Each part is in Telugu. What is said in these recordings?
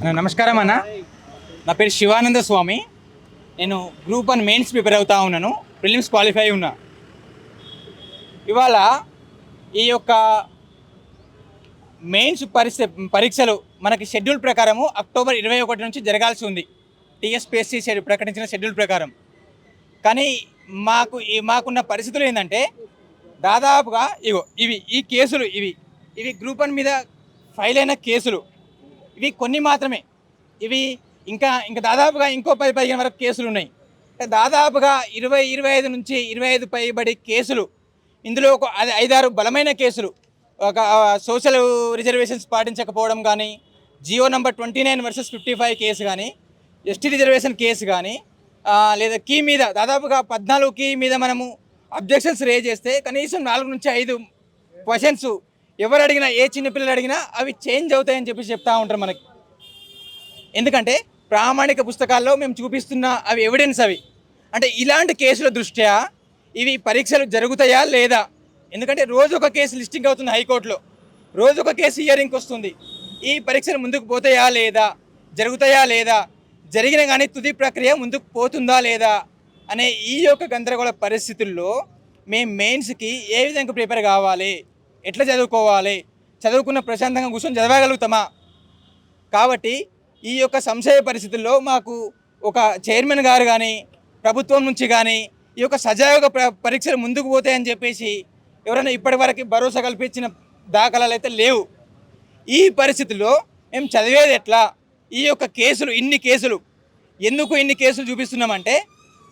నమస్కారం అన్న. నా పేరు శివానంద స్వామి. నేను గ్రూప్ 1 మెయిన్స్ ప్రిపేర్ అవుతా ఉన్నాను. ప్రిలిమ్స్ క్వాలిఫై ఉన్నా. ఇవాళ ఈ యొక్క మెయిన్స్ పరీక్షలు మనకి షెడ్యూల్ ప్రకారము అక్టోబర్ 21 నుంచి జరగాల్సి ఉంది. టీఎస్పీఎస్సీ ప్రకటించిన షెడ్యూల్ ప్రకారం. కానీ మాకున్న పరిస్థితులు ఏంటంటే దాదాపుగా ఈ కేసులు ఇవి గ్రూప్ 1 మీద ఫైల్ అయిన కేసులు ఇవి కొన్ని మాత్రమే. ఇవి ఇంకా దాదాపుగా ఇంకో 10-15 వరకు కేసులు ఉన్నాయి. దాదాపుగా 20-25 నుంచి 25 పైబడి కేసులు. ఇందులో ఒక 5-6 బలమైన కేసులు. ఒక సోషల్ రిజర్వేషన్స్ పాటించకపోవడం కానీ, జియో నంబర్ 29 వర్సెస్ 55 కేసు కానీ, ఎస్టీ రిజర్వేషన్ కేసు కానీ, లేదా కీ మీద దాదాపుగా 14 కీ మీద మనము అబ్జెక్షన్స్ రేజ్ చేస్తే కనీసం 4 నుంచి 5 క్వశ్చన్స్ ఎవరు అడిగినా, ఏ చిన్నపిల్లలు అడిగినా అవి చేంజ్ అవుతాయని చెప్తా ఉంటారు మనకి. ఎందుకంటే ప్రామాణిక పుస్తకాల్లో మేము చూపిస్తున్న అవి ఎవిడెన్స్. అవి అంటే ఇలాంటి కేసుల దృష్ట్యా ఇవి పరీక్షలు జరుగుతాయా లేదా? ఎందుకంటే రోజు ఒక కేసు లిస్టింగ్ అవుతుంది హైకోర్టులో, రోజు ఒక కేసు హియరింగ్కి వస్తుంది. ఈ పరీక్షలు ముందుకు పోతాయా లేదా, జరుగుతాయా లేదా, జరిగిన కానీ తుది ప్రక్రియ ముందుకు పోతుందా లేదా అనే ఈ యొక్క గందరగోళ పరిస్థితుల్లో మేము మెయిన్స్కి ఏ విధంగా ప్రిపేర్ కావాలి, ఎట్లా చదువుకోవాలి, చదువుకున్న ప్రశాంతంగా కూర్చొని చదవగలుగుతామా? కాబట్టి ఈ యొక్క సంశయ పరిస్థితుల్లో మాకు ఒక చైర్మన్ గారు కానీ, ప్రభుత్వం నుంచి కానీ ఈ యొక్క సజావుగా పరీక్షలు ముందుకు పోతాయని చెప్పేసి ఎవరైనా ఇప్పటివరకు భరోసా కల్పించిన దాఖలాలు అయితే లేవు. ఈ పరిస్థితుల్లో మేము చదివేది ఎట్లా? ఈ యొక్క కేసులు ఎందుకు ఇన్ని కేసులు చూపిస్తున్నామంటే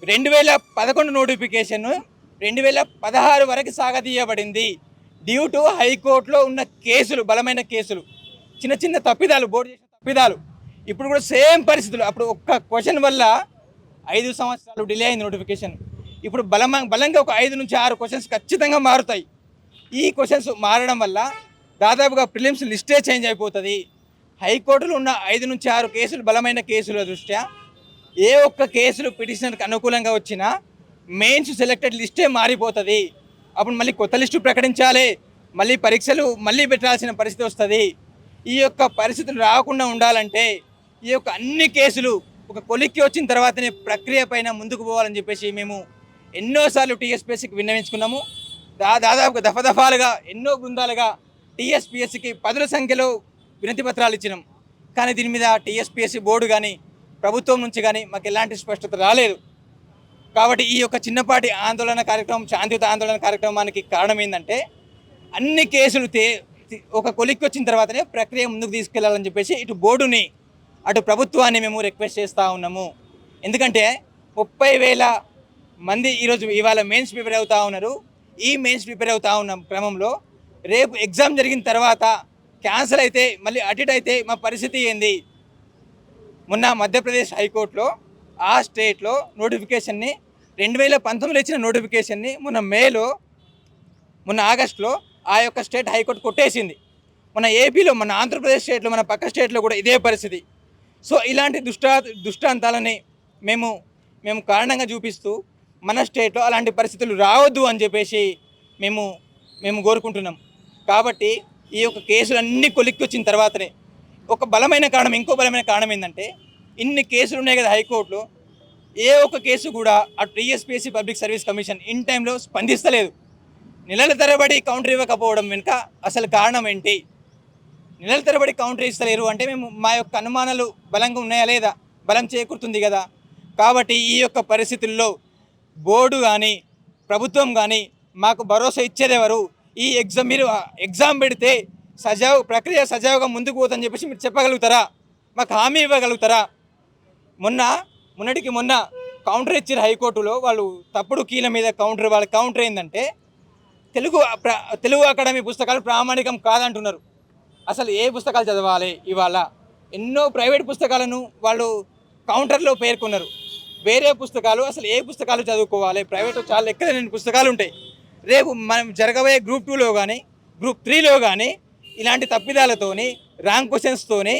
2011 నోటిఫికేషన్ 2016 వరకు సాగదీయబడింది. డ్యూ టు హైకోర్టులో ఉన్న కేసులు, బలమైన కేసులు, చిన్న తప్పిదాలు, బోర్డు చేసిన తప్పిదాలు. ఇప్పుడు కూడా సేమ్ పరిస్థితులు. అప్పుడు ఒక్క క్వశ్చన్ వల్ల 5 సంవత్సరాలు డిలే అయింది నోటిఫికేషన్. ఇప్పుడు బలంగా ఒక 5 నుంచి 6 క్వశ్చన్స్ ఖచ్చితంగా మారుతాయి. ఈ క్వశ్చన్స్ మారడం వల్ల దాదాపుగా ప్రిలిమ్స్ లిస్టే చేంజ్ అయిపోతుంది. హైకోర్టులో ఉన్న 5 నుంచి 6 కేసులు బలమైన కేసుల దృష్ట్యా ఏ ఒక్క కేసులు పిటిషనర్కి అనుకూలంగా వచ్చినా మెయిన్స్ సెలెక్టెడ్ లిస్టే మారిపోతుంది. అప్పుడు మళ్ళీ కొత్త లిస్టు ప్రకటించాలి, మళ్ళీ పరీక్షలు పెట్టాల్సిన పరిస్థితి వస్తుంది. ఈ యొక్క పరిస్థితులు రాకుండా ఉండాలంటే ఈ యొక్క అన్ని కేసులు ఒక కొలిక్కి వచ్చిన తర్వాతనే ప్రక్రియ పైన ముందుకు పోవాలని చెప్పేసి మేము ఎన్నోసార్లు టీఎస్పీఎస్సీకి విన్నవించుకున్నాము. దాదాపుగా దఫాలుగా ఎన్నో బృందాలుగా టీఎస్పీఎస్సీకి 10ల సంఖ్యలో వినతి పత్రాలు ఇచ్చినాం. కానీ దీని మీద టీఎస్పీఎస్సీ బోర్డు కానీ, ప్రభుత్వం నుంచి కానీ మాకు ఎలాంటి స్పష్టత రాలేదు. కాబట్టి ఈ యొక్క చిన్నపాటి ఆందోళన కార్యక్రమం, శాంతియుత ఆందోళన కార్యక్రమానికి కారణం ఏంటంటే అన్ని కేసులు ఒక కొలిక్కి వచ్చిన తర్వాతనే ప్రక్రియ ముందుకు తీసుకెళ్లాలని చెప్పేసి ఇటు బోర్డుని, అటు ప్రభుత్వాన్ని మేము రిక్వెస్ట్ చేస్తూ ఉన్నాము. ఎందుకంటే 30,000 మంది ఇవాళ మెయిన్స్ ప్రిపేర్ అవుతూ ఉన్నారు. ఈ మెయిన్స్ ప్రిపేర్ అవుతూ ఉన్న క్రమంలో రేపు ఎగ్జామ్ జరిగిన తర్వాత క్యాన్సిల్ అయితే, మళ్ళీ అటెండ్ అయితే మా పరిస్థితి ఏంది? మొన్న మధ్యప్రదేశ్ హైకోర్టులో ఆ స్టేట్లో నోటిఫికేషన్ని 2019లో ఇచ్చిన నోటిఫికేషన్ని మొన్న ఆగస్టులో ఆ యొక్క స్టేట్ హైకోర్టు కొట్టేసింది. మన ఏపీలో, మన ఆంధ్రప్రదేశ్ స్టేట్లో, మన పక్క స్టేట్లో కూడా ఇదే పరిస్థితి. సో ఇలాంటి దుష్టాంతాలని మేము కారణంగా చూపిస్తూ మన స్టేట్లో అలాంటి పరిస్థితులు రావద్దు అని చెప్పేసి మేము కోరుకుంటున్నాం. కాబట్టి ఈ యొక్క కేసులన్నీ కొలిక్కి వచ్చిన తర్వాతనే ఇంకో బలమైన కారణం ఏంటంటే ఇన్ని కేసులు ఉన్నాయి కదా హైకోర్టులో, ఏ ఒక్క కేసు కూడా ఆ TSPSC public service commission in టైంలో స్పందిస్తలేదు. నెలల తరబడి కౌంటర్ ఇవ్వకపోవడం వెనుక అసలు కారణం ఏంటి? నెలల తరబడి కౌంటర్ ఇస్తలేరు అంటే మా యొక్క అనుమానాలు బలంగా ఉన్నాయా లేదా? బలం చేకూరుతుంది కదా. కాబట్టి ఈ యొక్క పరిస్థితుల్లో బోర్డు కానీ, ప్రభుత్వం కానీ మాకు భరోసా ఇచ్చేదెవరు? ఈ మీరు ఎగ్జామ్ పెడితే ప్రక్రియ సజావుగా ముందుకు పోతుందని చెప్పేసి మీరు చెప్పగలుగుతారా? మాకు హామీ ఇవ్వగలుగుతారా? మొన్న కౌంటర్ ఇచ్చారు హైకోర్టులో. వాళ్ళు తప్పుడు కీల మీద వాళ్ళ కౌంటర్ ఏంటంటే తెలుగు అకాడమీ పుస్తకాలు ప్రామాణికం కాదంటున్నారు. అసలు ఏ పుస్తకాలు చదవాలి? ఇవాళ ఎన్నో ప్రైవేట్ పుస్తకాలను వాళ్ళు కౌంటర్లో పేర్కొన్నారు. వేరే పుస్తకాలు, అసలు ఏ పుస్తకాలు చదువుకోవాలి? ప్రైవేట్ చాలా ఎక్కడలేని పుస్తకాలు ఉంటాయి. రేపు మనం జరగబోయే గ్రూప్ 2లో కానీ, గ్రూప్ 3లో కానీ ఇలాంటి తప్పిదాలతోని, రాంగ్ క్వశ్చన్స్తోని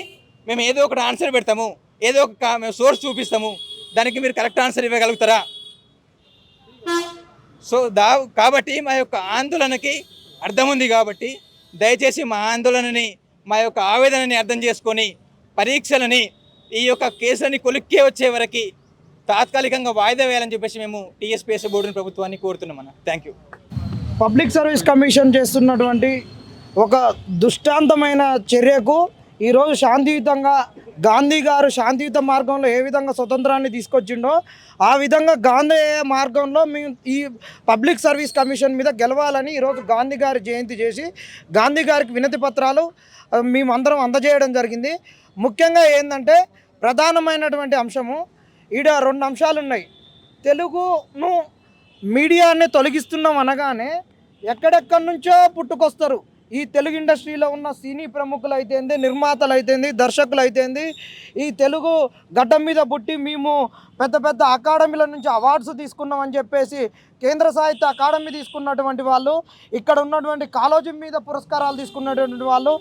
మేము ఏదో ఒకటి ఆన్సర్ పెడతాము, ఏదో ఒక మేము సోర్స్ చూపిస్తాము. దానికి మీరు కరెక్ట్ ఆన్సర్ ఇవ్వగలుగుతారా? సో కాబట్టి మా యొక్క ఆందోళనకి అర్థం ఉంది. కాబట్టి దయచేసి మా ఆందోళనని, మా యొక్క ఆవేదనని అర్థం చేసుకొని పరీక్షలని ఈ యొక్క కేసులని కొలిక్కే వచ్చే వరకు తాత్కాలికంగా వాయిదా వేయాలని చెప్పేసి మేము టీఎస్పీఎస్సీ బోర్డుని ప్రభుత్వాన్ని కోరుతున్నాం అన్న. Thank you. Public service commission చేస్తున్నటువంటి ఒక దుష్టాంతమైన చర్యకు ఈరోజు శాంతియుతంగా గాంధీ గారు శాంతియుత మార్గంలో ఏ విధంగా స్వతంత్రాన్ని తీసుకొచ్చిండో ఆ విధంగా గాంధీ మార్గంలో మేము ఈ పబ్లిక్ సర్వీస్ కమిషన్ మీద గెలవాలని ఈరోజు గాంధీ గారి జయంతి చేసి గాంధీ గారికి వినతి పత్రాలు మేమందరం అందజేయడం జరిగింది. ముఖ్యంగా ఏంటంటే ప్రధానమైనటువంటి అంశము ఈడ 2 అంశాలు ఉన్నాయి. తెలుగును మీడియాని తొలగిస్తున్నాం అనగానే ఎక్కడెక్కడి నుంచో పుట్టుకొస్తారు. ఈ తెలుగు ఇండస్ట్రీలో ఉన్న సినీ ప్రముఖులు అయితేంది, నిర్మాతలు అయితేంది, దర్శకులు అయితేంది, ఈ తెలుగు గడ్డ మీద పుట్టి మేము పెద్ద పెద్ద అకాడమీల నుంచి అవార్డ్స్ తీసుకున్నామని చెప్పేసి కేంద్ర సాహిత్య అకాడమీ తీసుకున్నటువంటి వాళ్ళు, ఇక్కడ ఉన్నటువంటి కాలేజీ మీద పురస్కారాలు తీసుకున్నటువంటి వాళ్ళు,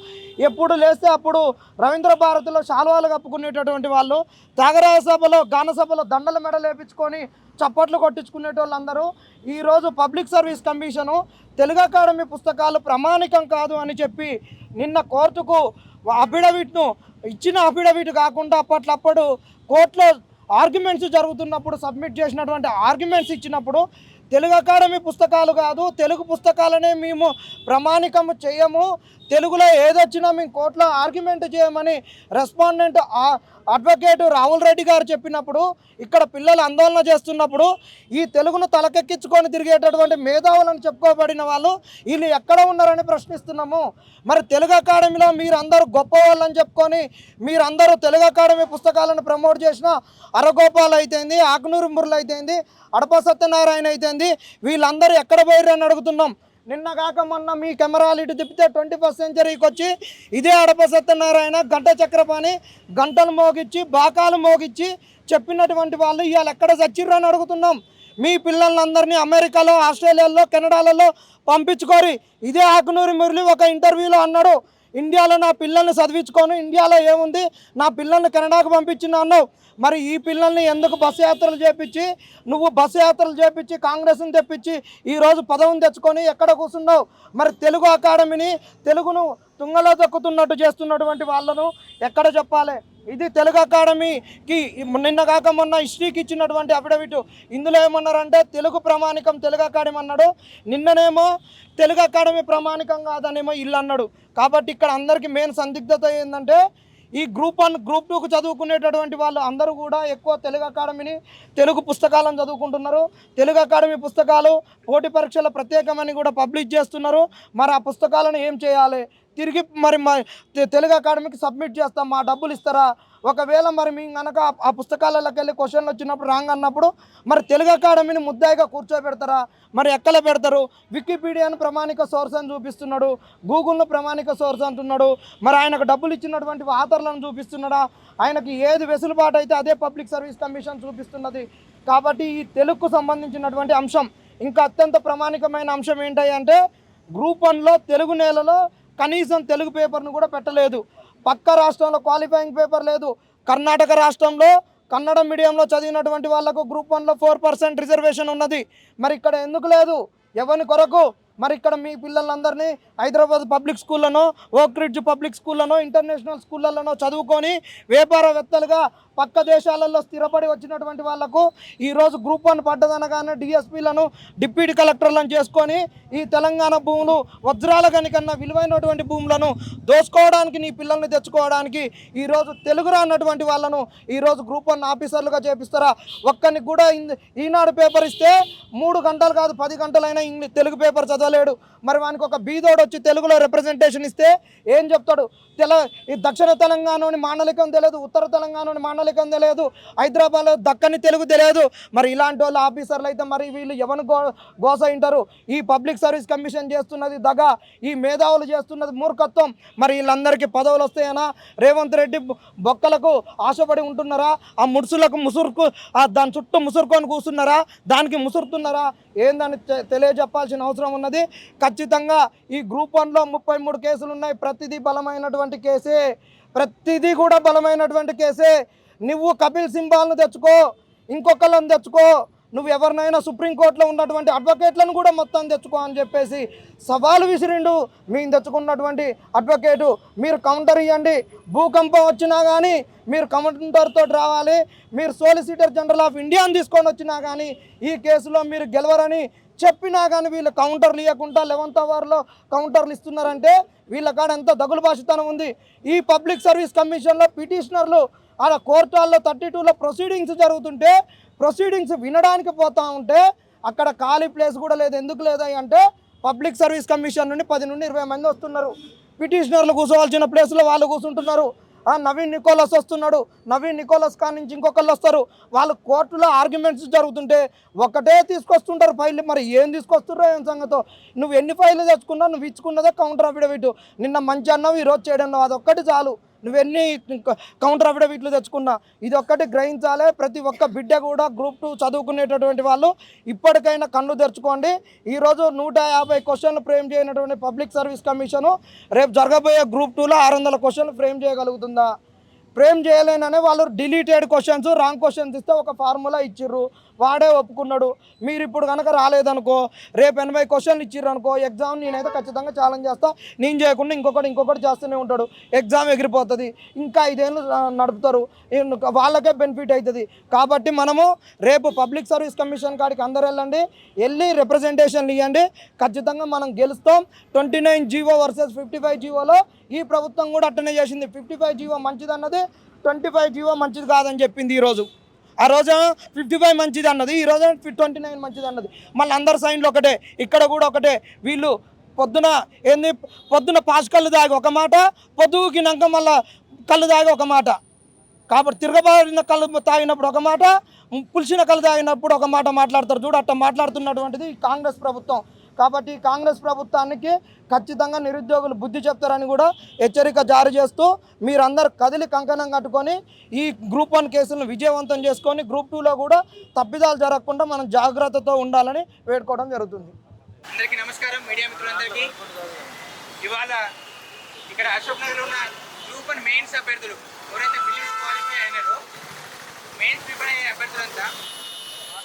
ఎప్పుడు లేస్తే అప్పుడు రవీంద్ర భారతిలో శాలువాలు కప్పుకునేటటువంటి వాళ్ళు, త్యాగరాజ సభలో గాన సభలో దండల మెడలు వేపించుకొని చప్పట్లు కొట్టించుకునేటోళ్ళందరూ ఈరోజు public service commission Telugu academy పుస్తకాలు ప్రామాణికం కాదు అని చెప్పి నిన్న కోర్టుకు అఫిడవిట్ను ఇచ్చిన అఫిడవిట్ కాకుండా అప్పట్లో కోర్టులో ఆర్గ్యుమెంట్స్ జరుగుతున్నప్పుడు సబ్మిట్ చేసినటువంటి ఆర్గ్యుమెంట్స్ ఇచ్చినప్పుడు తెలుగు అకాడమీ పుస్తకాలు కాదు, తెలుగు పుస్తకాలనే మేము ప్రామాణికము చేయము, తెలుగులో ఏదొచ్చినా మేము కోర్టులో ఆర్గ్యుమెంట్ చేయమని రెస్పాండెంట్ అడ్వకేట్ రాహుల్ రెడ్డి గారు చెప్పినప్పుడు, ఇక్కడ పిల్లలు ఆందోళన చేస్తున్నప్పుడు ఈ తెలుగును తలకెక్కించుకొని తిరిగేటటువంటి మేధావులను చెప్పుకోబడిన వాళ్ళు వీళ్ళు ఎక్కడ ఉన్నారని ప్రశ్నిస్తున్నాము. మరి తెలుగు అకాడమీలో మీరందరూ గొప్ప వాళ్ళని చెప్పుకొని మీరందరూ తెలుగు అకాడమీ పుస్తకాలను ప్రమోట్ చేసిన అరగోపాల్ అయితేంది, ఆకునూరు మురళి అయితేంది, అడప సత్యనారాయణ అయితేంది, వీళ్ళందరూ ఎక్కడ పోయిరని అడుగుతున్నాం. నిన్న కాక మొన్న మీ కెమెరాలు ఇటు తిప్పితే 21st సెంచరీకి వచ్చి ఇదే అడప సత్యనారాయణ గంట చక్రపాణి గంటలు మోగిచ్చి బాకాలు మోగిచ్చి చెప్పినటువంటి వాళ్ళు ఇవాళ ఎక్కడ చచ్చిర్రని అడుగుతున్నాం. మీ పిల్లలందరినీ అమెరికాలో, ఆస్ట్రేలియాలో, కెనడాలలో పంపించుకోరి. ఇదే ఆకునూరి మురళి ఒక ఇంటర్వ్యూలో అన్నాడు, ఇండియాలో నా పిల్లల్ని చదివించుకోను, ఇండియాలో ఏముంది నా పిల్లల్ని కెనడాకు పంపించిన అన్నావు. మరి ఈ పిల్లల్ని ఎందుకు బస్సు యాత్రలు చేపించి నువ్వు బస్సు యాత్రలు చేపించి కాంగ్రెస్ని తెప్పించి ఈరోజు పదవిని తెచ్చుకొని ఎక్కడ కూర్చున్నావు? మరి తెలుగు అకాడమీని తెలుగును తుంగలో దొక్కుతున్నట్టు చేస్తున్నటువంటి వాళ్ళను ఎక్కడ చెప్పాలి? ఇది తెలుగు అకాడమీకి నిన్న కాక మొన్న హిస్టరీకి ఇచ్చినటువంటి అఫిడవిట్. ఇందులో ఏమన్నారంటే తెలుగు ప్రామాణికం తెలుగు అకాడమీ అన్నాడు, నిన్ననేమో తెలుగు అకాడమీ ప్రామాణికం కాదనేమో ఇల్లు అన్నాడు. కాబట్టి ఇక్కడ అందరికీ మెయిన్ సందిగ్ధత ఏంటంటే ఈ గ్రూప్ 1 గ్రూప్ 2కు చదువుకునేటటువంటి వాళ్ళు అందరూ కూడా ఎక్కువ తెలుగు అకాడమీని తెలుగు పుస్తకాలను చదువుకుంటున్నారు. తెలుగు అకాడమీ పుస్తకాలు పోటీ పరీక్షల ప్రత్యేకమని కూడా పబ్లిష్ చేస్తున్నారు. మరి ఆ పుస్తకాలను ఏం చేయాలి? తిరిగి మరి తెలుగు అకాడమీకి సబ్మిట్ చేస్తాం, మా డబ్బులు ఇస్తారా? ఒకవేళ మరి మీ కనుక ఆ పుస్తకాలలోకి వెళ్ళి క్వశ్చన్లు వచ్చినప్పుడు రాంగ్ అన్నప్పుడు మరి తెలుగు అకాడమీని ముద్దాయిగా కూర్చోబెడతారా? మరి ఎక్కడ పెడతారు? వికీపీడియాను ప్రామాణిక సోర్స్ అని చూపిస్తున్నాడు, గూగుల్ను ప్రామాణిక సోర్స్ అంటున్నాడు. మరి ఆయనకు డబ్బులు ఇచ్చినటువంటి ఆథర్లను చూపిస్తున్నాడా? ఆయనకి ఏది వెసులుబాటు అయితే అదే పబ్లిక్ సర్వీస్ కమిషన్ చూపిస్తున్నది. కాబట్టి ఈ తెలుగుకు సంబంధించినటువంటి అంశం ఇంకా అత్యంత ప్రామాణికమైన అంశం ఏంటంటే గ్రూప్ 1లో తెలుగు నేలలో కనీసం తెలుగు పేపర్ను కూడా పెట్టలేదు. పక్క రాష్ట్రంలో క్వాలిఫైయింగ్ పేపర్ లేదు. కర్ణాటక రాష్ట్రంలో కన్నడ మీడియంలో చదివినటువంటి వాళ్ళకు గ్రూప్ 1లో 4% రిజర్వేషన్ ఉన్నది. మరి ఇక్కడ ఎందుకు లేదు? ఎవరి కొరకు? మరి ఇక్కడ మీ పిల్లలందరినీ హైదరాబాద్ పబ్లిక్ స్కూళ్ళనో, ఓక్ రిడ్జ్ పబ్లిక్ స్కూళ్ళనో, ఇంటర్నేషనల్ స్కూళ్ళలోనో చదువుకొని వ్యాపారవేత్తలుగా పక్క దేశాలలో స్థిరపడి వచ్చినటువంటి వాళ్లకు ఈరోజు గ్రూప్ 1 పడ్డదనగానే డిఎస్పీలను డిప్యూటీ కలెక్టర్లను చేసుకొని ఈ తెలంగాణ భూములు వజ్రాల గనికన్నా విలువైనటువంటి భూములను దోచుకోవడానికి నీ పిల్లల్ని తెచ్చుకోవడానికి ఈరోజు తెలుగు రానటువంటి వాళ్ళను ఈరోజు గ్రూప్ 1 ఆఫీసర్లుగా చేపిస్తారా? ఒక్కరికి కూడా ఈనాడు పేపర్ ఇస్తే 3 గంటలు కాదు 10 గంటలైనా తెలుగు పేపర్ చదవలేడు. మరి వానికి ఒక బీదోడు వచ్చి తెలుగులో రిప్రజెంటేషన్ ఇస్తే ఏం చెప్తాడు? ఈ దక్షిణ తెలంగాణలోని మాండలికం తెలియదు, ఉత్తర తెలంగాణలోని మాండలికం తెలియదు, హైదరాబాద్లో దక్కని తెలుగు తెలియదు. మరి ఇలాంటి వాళ్ళు ఆఫీసర్లు అయితే మరి వీళ్ళు ఎవరిని గోస ఇంటారు? ఈ పబ్లిక్ సర్వీస్ కమిషన్ చేస్తున్నది దగ, ఈ మేధావులు చేస్తున్నది మూర్ఖత్వం. మరి వీళ్ళందరికీ పదవులు వస్తాయనా? రేవంత్ రెడ్డి బొక్కలకు ఆశపడి ఉంటున్నారా? ఆ ముడుసులకు ముసురుకు దాని చుట్టూ ముసురుకొని కూర్చున్నారా? దానికి ముసురుతున్నారా? ఏందని తెలియజెప్పాల్సిన అవసరం ఉన్నది. ఖచ్చితంగా ఈ గ్రూప్ 1లో 33 కేసులు ఉన్నాయి. ప్రతిదీ బలమైనటువంటి కేసే, ప్రతిదీ కూడా బలమైనటువంటి కేసే. నువ్వు కపిల్ సింబాల్ను తెచ్చుకో, ఇంకొకళ్ళని తెచ్చుకో, నువ్వు ఎవరినైనా సుప్రీంకోర్టులో ఉన్నటువంటి అడ్వకేట్లను కూడా మొత్తం తెచ్చుకో అని చెప్పేసి సవాలు విసిరిండు. మేము తెచ్చుకున్నటువంటి అడ్వకేటు, మీరు కౌంటర్ ఇవ్వండి, భూకంపం వచ్చినా కానీ మీరు కౌంటర్తో రావాలి, మీరు సోలిసిటర్ జనరల్ ఆఫ్ ఇండియాని తీసుకొని వచ్చినా కానీ ఈ కేసులో మీరు గెలవరని చెప్పినా కానీ వీళ్ళు కౌంటర్లు ఇవ్వకుండా 11th అవర్లో కౌంటర్లు ఇస్తున్నారంటే వీళ్ళ కాడ ఎంత దగులు భాషతనం ఉంది. ఈ పబ్లిక్ సర్వీస్ కమిషన్లో పిటిషనర్లు అలా కోర్టుల్లో 32లో ప్రొసీడింగ్స్ జరుగుతుంటే ప్రొసీడింగ్స్ వినడానికి పోతా ఉంటే అక్కడ ఖాళీ ప్లేస్ కూడా లేదు. ఎందుకు లేదా అంటే పబ్లిక్ సర్వీస్ కమిషన్ నుండి 10 నుండి 20 మంది వస్తున్నారు. పిటిషనర్లు కూర్చోవాల్సిన ప్లేస్లో వాళ్ళు కూర్చుంటున్నారు. నవీన్ నికోలస్ వస్తున్నాడు, నవీన్ నికోలస్ కాడి నుంచి ఇంకొకళ్ళు వస్తారు. వాళ్ళు కోర్టులో ఆర్గ్యుమెంట్స్ జరుగుతుంటే ఒక్కటే తీసుకొస్తుంటారు ఫైల్. మరి ఏం తీసుకొస్తున్నారో ఏం సంగతో. నువ్వు ఎన్ని ఫైళ్ళు తెచ్చుకున్నావు, నువ్వు ఇచ్చుకున్నదే కౌంటర్ అఫిడవిట్. నిన్న మంచి అన్నావు, ఈరోజు చేయడం అదొక్కటి చాలు. నువ్వెన్ని కౌంటర్ అఫిడవిట్లు తెచ్చుకున్నా ఇది ఒక్కటి గ్రహించాలి. ప్రతి ఒక్క బిడ్డ కూడా గ్రూప్ 2 చదువుకునేటటువంటి వాళ్ళు ఇప్పటికైనా కళ్ళు తెరుచుకోండి. ఈరోజు 150 క్వశ్చన్లు ఫ్రేమ్ చేయనటువంటి పబ్లిక్ సర్వీస్ కమిషను రేపు జరగబోయే గ్రూప్ 2లో 600 క్వశ్చన్లు ఫ్రేమ్ చేయగలుగుతుందా? ఫ్రేమ్ చేయలేననే వాళ్ళు డిలీటెడ్ క్వశ్చన్స్, రాంగ్ క్వశ్చన్స్ ఇస్తే ఒక ఫార్ములా ఇచ్చిర్రు, వాడే ఒప్పుకున్నాడు. మీరు ఇప్పుడు కనుక రాలేదనుకో, రేపు 80 క్వశ్చన్లు ఇచ్చిర్రు అనుకో, ఎగ్జామ్ నేనైతే ఖచ్చితంగా ఛాలెంజ్ చేస్తా. నేను చేయకుండా ఇంకొకటి చేస్తూనే ఉంటాడు, ఎగ్జామ్ ఎగిరిపోతుంది. ఇంకా 5 ఏళ్ళు నడుపుతారు, వాళ్ళకే బెనిఫిట్ అవుతుంది. కాబట్టి మనము రేపు పబ్లిక్ సర్వీస్ కమిషన్ కాడికి అందరు వెళ్ళి రిప్రజెంటేషన్లు ఇవ్వండి. ఖచ్చితంగా మనం గెలుస్తాం. 29 జీవో వర్సెస్ 55 జీవోలో ఈ ప్రభుత్వం కూడా అట్టనే చేసింది. 55 జీవో మంచిది అన్నది, 25 జీవో మంచిది కాదని చెప్పింది. ఈరోజు ఆ రోజు 55 మంచిది అన్నది, ఈరోజు 29 మంచిది అన్నది. మళ్ళీ అందరు సైన్లు ఒకటే, ఇక్కడ కూడా ఒకటే. వీళ్ళు పొద్దున పాస్ కళ్ళు తాగి ఒక మాట, పొద్దుకినాక మళ్ళీ కళ్ళు తాగి ఒక మాట. కాబట్టి తిరగబారిన కళ్ళు తాగినప్పుడు ఒక మాట, పులిసిన కళ్ళు తాగినప్పుడు ఒక మాట మాట్లాడతారు. చూడు అట్లా మాట్లాడుతున్నటువంటిది కాంగ్రెస్ ప్రభుత్వం. కాబట్టి కాంగ్రెస్ ప్రభుత్వానికి ఖచ్చితంగా నిరుద్యోగులు బుద్ధి చెప్తారని కూడా హెచ్చరిక జారీ చేస్తూ మీరందరూ కదిలి కంకణం కట్టుకొని ఈ గ్రూప్ 1 కేసులను విజయవంతం చేసుకొని గ్రూప్ 2లో కూడా తప్పిదాలు జరగకుండా మనం జాగ్రత్తతో ఉండాలని వేడుకోవడం జరుగుతుంది. అందరికీ నమస్కారం. మీడియా మిత్రులందరికీ ఇవాళ ఇక్కడ అశోక్ నగర్లో ఉన్న గ్రూప్ 1 మెయిన్స్ అభ్యర్థులు ఎవరైతే ఫిలిమ్స్ క్వాలిఫై అయినారో మెయిన్స్ ప్రిపేర్ అయ్యే అభ్యర్థులంతా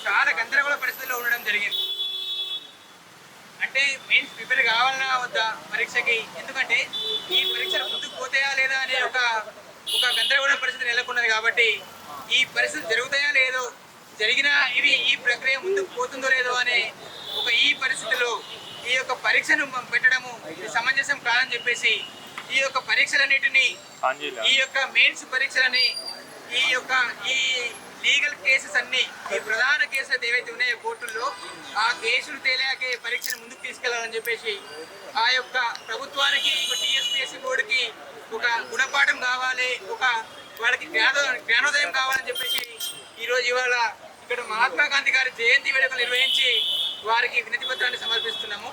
చాలా గందరగోళ పరిస్థితుల్లో ఉండడం జరిగింది. అంటే మెయిన్స్ ప్రిపేర్ కావాలన్నా వద్దా పరీక్షకి, ఎందుకంటే ఈ పరీక్షలు ముందుకు పోతాయా లేదా అనే ఒక గందరగోళ పరిస్థితి నెలకొన్నది. కాబట్టి ఈ పరిస్థితులు జరుగుతాయా లేదో, జరిగినా ఈ ప్రక్రియ ముందుకు పోతుందో లేదో అనే ఈ పరిస్థితుల్లో ఈ యొక్క పరీక్షను పెట్టడము సమంజసం కాదని చెప్పేసి ఈ యొక్క పరీక్షలన్నిటినీ, ఈ యొక్క మెయిన్స్ పరీక్షలని, ఈ లీగల్ కేసెస్ అన్ని, ఈ ప్రధాన కేసులు ఏవైతే ఉన్నాయో కోర్టుల్లో ఆ కేసులు తేలాకే పరీక్షను ముందుకు తీసుకెళ్లాలని చెప్పేసి ఆ యొక్క ప్రభుత్వానికి, టీఎస్పీఎస్సీ బోర్డుకి ఒక గుణపాఠం కావాలి, వాళ్ళకి జ్ఞానోదయం కావాలని చెప్పేసి ఇవాళ ఇక్కడ మహాత్మా గాంధీ గారి జయంతి వేడుకలు నిర్వహించి వారికి వినతి పత్రాన్ని సమర్పిస్తున్నాము.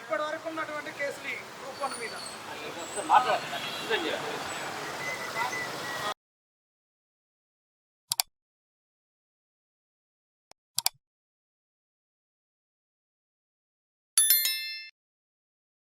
ఇప్పటి వరకు ఉన్నటువంటి కేసులు గ్రూప్ 1 మీద